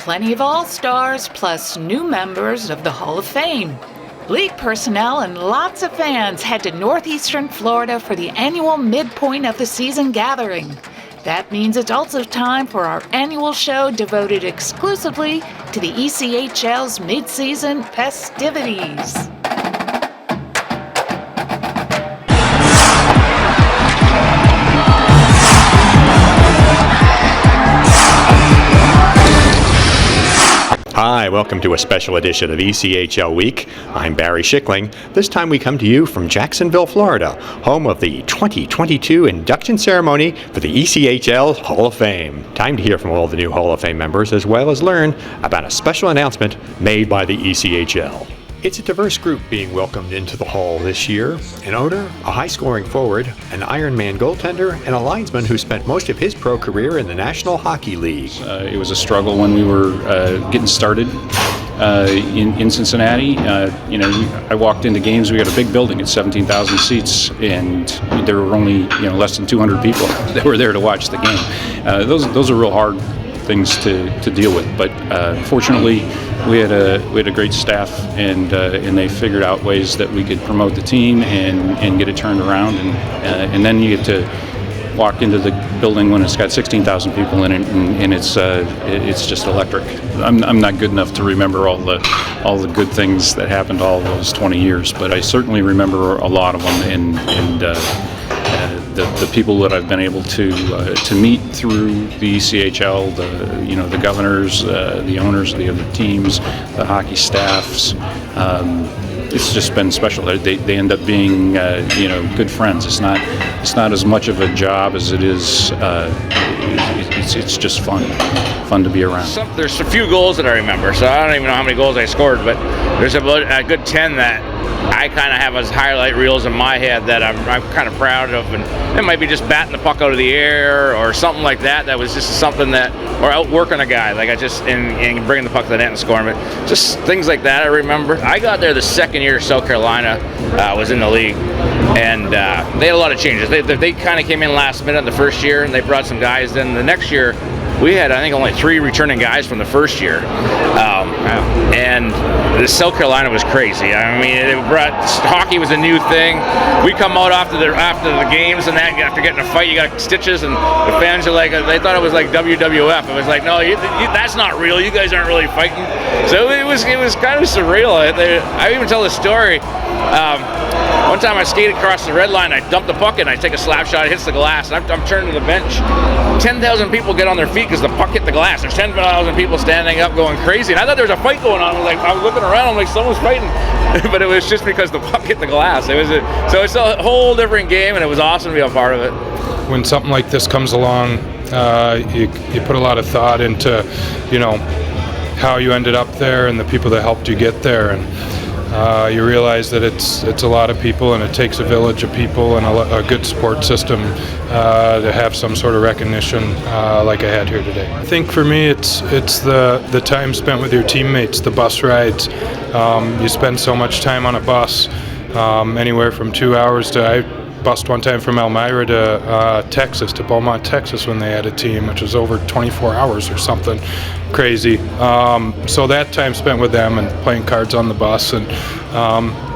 plenty of All-Stars plus new members of the Hall of Fame. League personnel and lots of fans head to northeastern Florida for the annual midpoint of the season gathering. That means it's also time for our annual show devoted exclusively to the ECHL's mid-season festivities. Hi, welcome to a special edition of ECHL Week. I'm Barry Schickling. This time we come to you from Jacksonville, Florida, home of the 2022 induction ceremony for the ECHL Hall of Fame. Time to hear from all the new Hall of Fame members, as well as learn about a special announcement made by the ECHL. It's a diverse group being welcomed into the Hall this year. An owner, a high-scoring forward, an Ironman goaltender, and a linesman who spent most of his pro career in the National Hockey League. It was a struggle when we were getting started in Cincinnati. I walked into games. We had a big building at 17,000 seats, and there were only less than 200 people that were there to watch the game. Those are real hard things to deal with, but fortunately we had a great staff, and they figured out ways that we could promote the team and get it turned around, and then you get to walk into the building when it's got 16,000 people in it, and it's just electric. I'm not good enough to remember all the good things that happened all those 20 years, but I certainly remember a lot of them, and the people that I've been able to meet through the ECHL, the governors, the owners of the other teams, the hockey staffs. It's just been special. They end up being good friends. It's not as much of a job as it is. It's just fun to be around. There's a few goals that I remember, so I don't even know how many goals I scored, but there's about a good 10 that I kind of have as highlight reels in my head that I'm kind of proud of, and it might be just batting the puck out of the air or something like that. That was just something that, or outworking a guy, like and bringing the puck to the net and scoring it. Just things like that I remember. I got there the second year South Carolina was in the league, and they had a lot of changes. They kind of came in last minute the first year, and they brought some guys. Then the next year, we had, I think, only 3 returning guys from the first year. And the South Carolina was crazy. I mean, hockey was a new thing. We come out after the games, and that after getting a fight, you got stitches, and the fans are like, they thought it was like WWF. It was like, no, that's not real. You guys aren't really fighting. So it was kind of surreal. I even tell the story. One time I skated across the red line, I dumped the puck and I take a slap shot, it hits the glass, and I'm turning to the bench. 10,000 people get on their feet because the puck hit the glass. There's 10,000 people standing up going crazy, and I thought there was a fight going on. I was looking around, I'm like, someone's fighting. But it was just because the puck hit the glass. So it's a whole different game, and it was awesome to be a part of it. When something like this comes along, you put a lot of thought into, how you ended up there and the people that helped you get there, and you realize that it's a lot of people, and it takes a village of people and a good support system to have some sort of recognition like I had here today. I think for me it's the time spent with your teammates, the bus rides. You spend so much time on a bus, anywhere from 2 hours to, I bussed one time from Elmira to Texas, to Beaumont, Texas, when they had a team, which was over 24 hours or something crazy. So that time spent with them and playing cards on the bus, and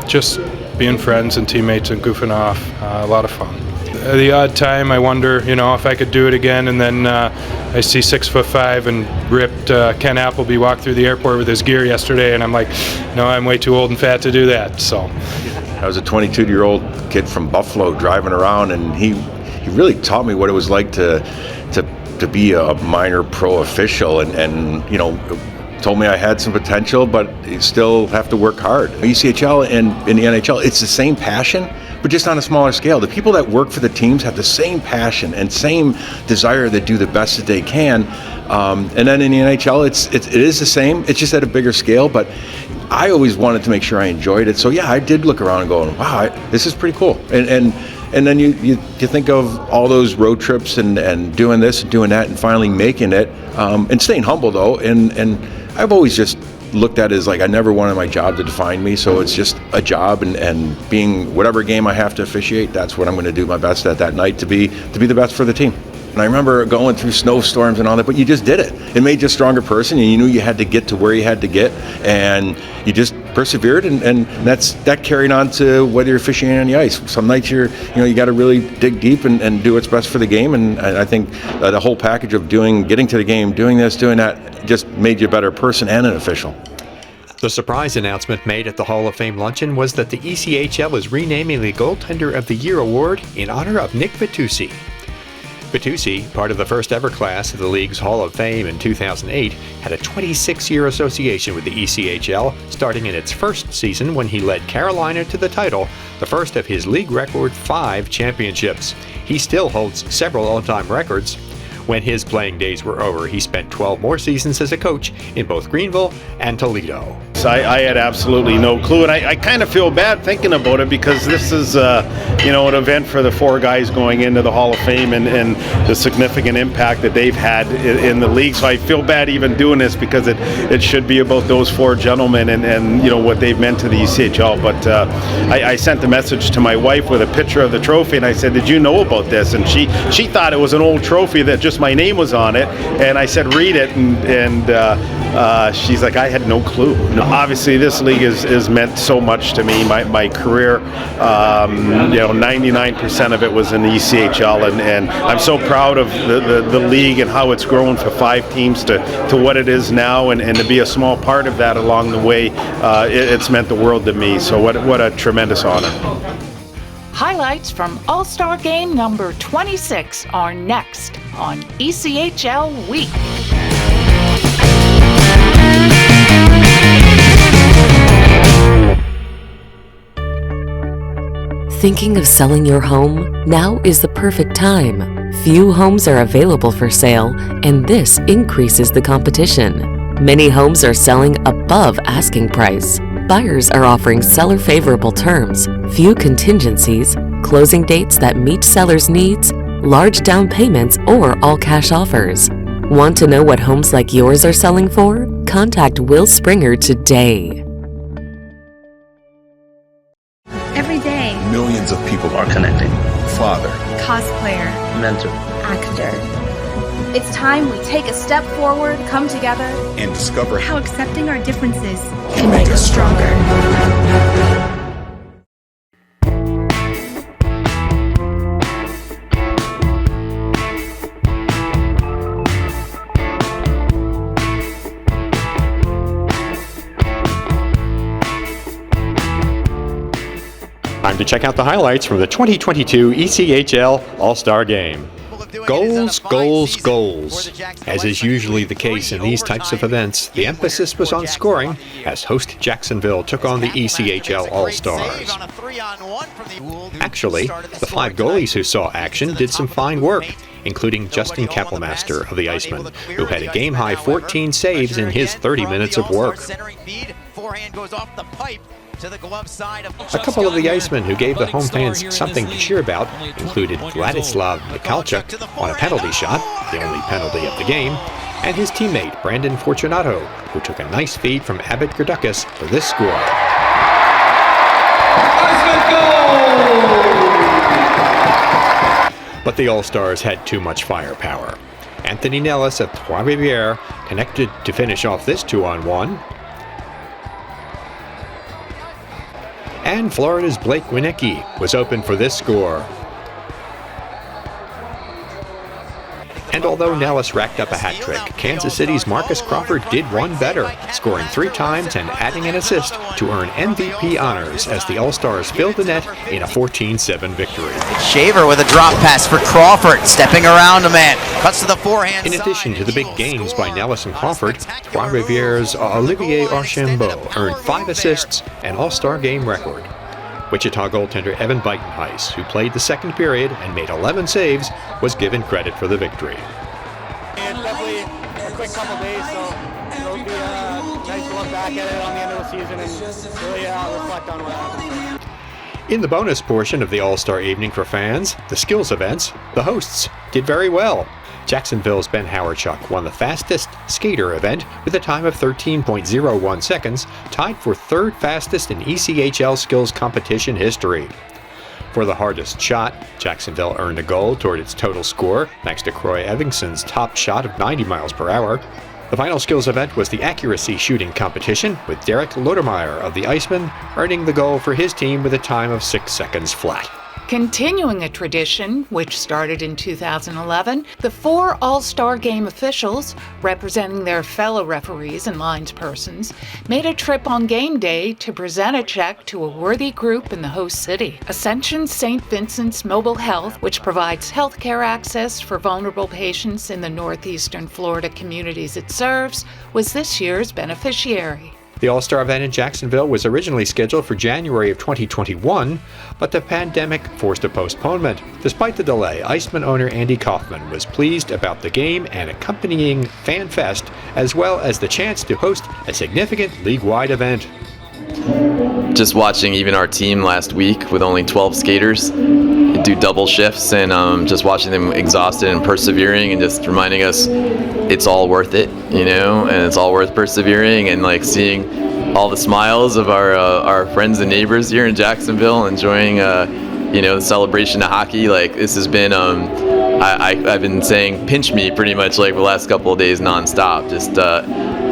just being friends and teammates and goofing off, a lot of fun. The odd time I wonder, if I could do it again, and then I see 6'5" and ripped Ken Appleby walk through the airport with his gear yesterday, and I'm like, no, I'm way too old and fat to do that. So I was a 22-year-old kid from Buffalo driving around, and he really taught me what it was like to be a minor pro official, and told me I had some potential, but you still have to work hard. ECHL and in the NHL, it's the same passion, but just on a smaller scale. The people that work for the teams have the same passion and same desire to do the best that they can. And then in the NHL, it is the same. It's just at a bigger scale, but I always wanted to make sure I enjoyed it. So yeah, I did look around and go, wow, this is pretty cool. And then you think of all those road trips and doing this and doing that and finally making it, and staying humble though. And I've always just looked at it as like I never wanted my job to define me, so it's just a job, and being whatever game I have to officiate, that's what I'm going to do my best at that night to be the best for the team. And I remember going through snowstorms and all that, but you just did it. It made you a stronger person, and you knew you had to get to where you had to get, and you just persevered, and that carried on to whether you're fishing on the ice. Some nights you got to really dig deep and do what's best for the game, and I think the whole package of getting to the game, doing this, doing that, just made you a better person and an official. The surprise announcement made at the Hall of Fame luncheon was that the ECHL is renaming the Goaltender of the Year award in honor of Nick Vitucci. Vitucci, part of the first ever class of the league's Hall of Fame in 2008, had a 26-year association with the ECHL, starting in its first season when he led Carolina to the title, the first of his league record 5 championships. He still holds several all-time records. When his playing days were over, he spent 12 more seasons as a coach in both Greenville and Toledo. I had absolutely no clue, and I kind of feel bad thinking about it because this is, an event for the 4 guys going into the Hall of Fame and the significant impact that they've had in the league. So I feel bad even doing this because it should be about those 4 gentlemen and what they've meant to the ECHL. But I sent a message to my wife with a picture of the trophy, and I said, "Did you know about this?" And she thought it was an old trophy that just my name was on it, and I said, "Read it," and she's like, "I had no clue." No, obviously, this league is meant so much to me. My career, 99% of it was in the ECHL, and I'm so proud of the league and how it's grown for 5 teams to what it is now, and to be a small part of that along the way. It's meant the world to me. So what a tremendous honor. Highlights from All-Star Game number 26 are next on ECHL Week. Thinking of selling your home? Now is the perfect time. Few homes are available for sale, and this increases the competition. Many homes are selling above asking price. Buyers are offering seller-favorable terms, few contingencies, closing dates that meet sellers' needs, large down payments, or all-cash offers. Want to know what homes like yours are selling for? Contact Will Springer today. Every day, millions of people are connecting. Father, cosplayer, mentor, actor. It's time we take a step forward, come together, and discover how accepting our differences can make us stronger. Time to check out the highlights from the 2022 ECHL All-Star Game. Goals, goals, goals. As is usually the case in these types of events, the emphasis was on scoring as host Jacksonville took on the ECHL All-Stars. Actually, the 5 goalies who saw action did some fine work, including Justin Kappelmaster of the Icemen, who had a game-high 14 saves in his 30 minutes of work. A couple of the Icemen who gave the home fans something to cheer about included Vladislav Mikalchuk on a penalty shot, the only penalty of the game, and his teammate Brandon Fortunato, who took a nice feed from Abbott Gerdukis for this score. But the All-Stars had too much firepower. Anthony Nellis of Trois-Rivieres connected to finish off this 2-on-1. And Florida's Blake Winecki was open for this score. And although Nellis racked up a hat trick, Kansas City's Marcus Crawford did one better, scoring 3 times and adding an assist to earn MVP honors as the All-Stars filled the net in a 14-7 victory. Shaver with a drop pass for Crawford, stepping around a man, cuts to the forehand. In addition to the big games by Nellis and Crawford, Trois-Rivieres' Olivier Archambault earned 5 assists, an All-Star Game record. Wichita goaltender Evan Buitenhuis, who played the second period and made 11 saves, was given credit for the victory. And definitely a quick couple days, so it'll be nice to look back at it on the end of the season and really reflect on what happened. In the bonus portion of the All-Star evening for fans, the skills events, the hosts did very well. Jacksonville's Ben Howardchuk won the fastest skater event with a time of 13.01 seconds, tied for 3rd fastest in ECHL skills competition history. For the hardest shot, Jacksonville earned a goal toward its total score thanks to Croy Evingson's top shot of 90 miles per hour. The final skills event was the accuracy shooting competition, with Derek Lodermeyer of the Icemen earning the goal for his team with a time of 6 seconds flat. Continuing a tradition which started in 2011, the 4 All-Star Game officials, representing their fellow referees and linespersons, made a trip on game day to present a check to a worthy group in the host city. Ascension St. Vincent's Mobile Health, which provides healthcare access for vulnerable patients in the northeastern Florida communities it serves, was this year's beneficiary. The All-Star event in Jacksonville was originally scheduled for January of 2021, but the pandemic forced a postponement. Despite the delay, Iceman owner Andy Kaufman was pleased about the game and accompanying Fan Fest, as well as the chance to host a significant league-wide event. Just watching even our team last week with only 12 skaters do double shifts, and just watching them exhausted and persevering, and just reminding us it's all worth it, and it's all worth persevering, and like seeing all the smiles of our friends and neighbors here in Jacksonville enjoying the celebration of hockey. Like, this has been I've been saying pinch me pretty much like the last couple of days nonstop. Just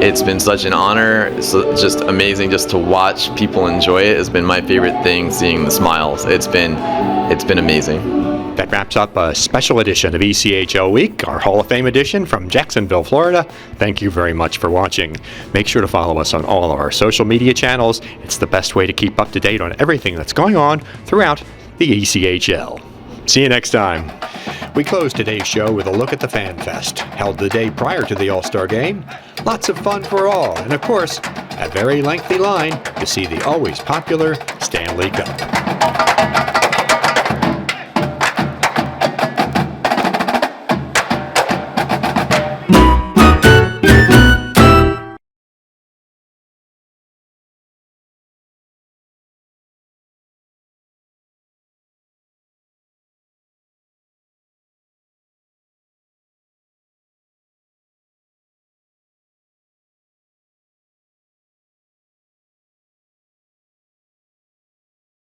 it's been such an honor. It's just amazing just to watch people enjoy it. Has been my favorite thing, seeing the smiles. It's been amazing. That wraps up a special edition of ECHL Week, our Hall of Fame edition from Jacksonville, Florida. Thank you very much for watching. Make sure to follow us on all of our social media channels. It's the best way to keep up to date on everything that's going on throughout the ECHL. See you next time. We close today's show with a look at the Fan Fest, held the day prior to the All-Star Game. Lots of fun for all, and of course, a very lengthy line to see the always popular Stanley Cup.